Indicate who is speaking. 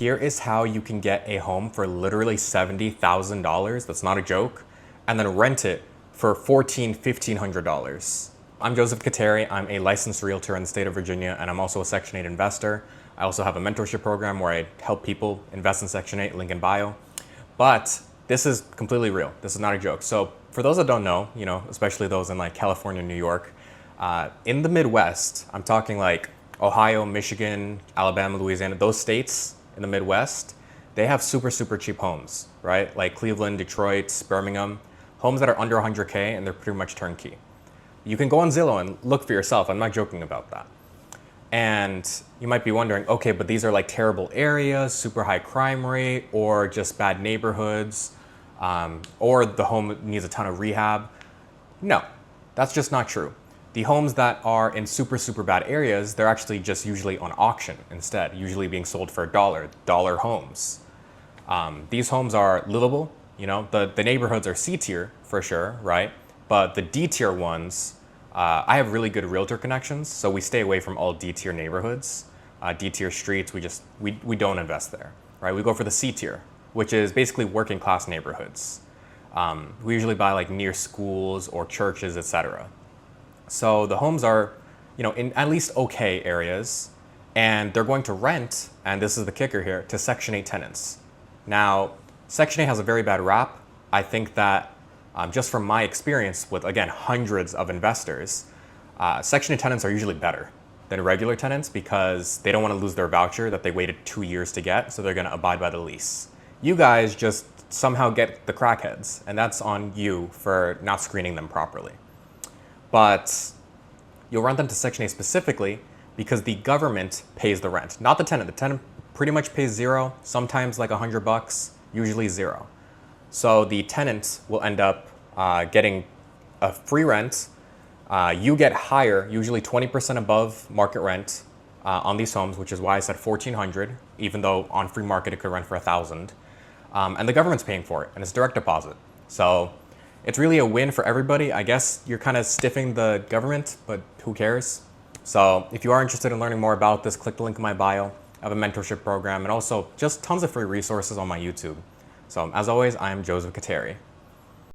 Speaker 1: Here is how you can get a home for literally $70,000. That's not a joke. And then rent it for $1,500. I'm Joseph Kateri. I'm a licensed realtor in the state of Virginia, and I'm also a Section 8 investor. I also have a mentorship program where I help people invest in Section 8, link in bio. But this is completely real. This is not a joke. So for those that don't know, especially those in like California, New York, in the Midwest, I'm talking like Ohio, Michigan, Alabama, Louisiana, those states in the Midwest, they have super, super cheap homes, right? Like Cleveland, Detroit, Birmingham, homes that are under 100K and they're pretty much turnkey. You can go on Zillow and look for yourself. I'm not joking about that. And you might be wondering, okay, but these are like terrible areas, super high crime rate, or just bad neighborhoods, or the home needs a ton of rehab. No, that's just not true. The homes that are in super, super bad areas, they're actually just usually on auction instead, usually being sold for dollar homes. These homes are livable, the neighborhoods are C tier for sure, right? But the D tier ones, I have really good realtor connections, so we stay away from all D tier neighborhoods, D tier streets, we don't invest there, right? We go for the C tier, which is basically working class neighborhoods. We usually buy like near schools or churches, etc. So the homes are, in at least okay areas, and they're going to rent, and this is the kicker here, to Section 8 tenants. Now, Section 8 has a very bad rap. I think that just from my experience with, again, hundreds of investors, Section 8 tenants are usually better than regular tenants because they don't want to lose their voucher that they waited 2 years to get, so they're going to abide by the lease. You guys just somehow get the crackheads, and that's on you for not screening them properly. But you'll rent them to Section 8 specifically because the government pays the rent, not the tenant. The tenant pretty much pays zero, sometimes like $100, usually zero. So the tenant will end up getting a free rent. You get higher, usually 20% above market rent on these homes, which is why I said $1,400, even though on free market it could rent for $1,000. And the government's paying for it, and it's direct deposit. So it's really a win for everybody. I guess you're kind of stiffing the government, but who cares? So if you are interested in learning more about this, click the link in my bio. I have a mentorship program and also just tons of free resources on my YouTube. So as always, I am Joseph Kateri.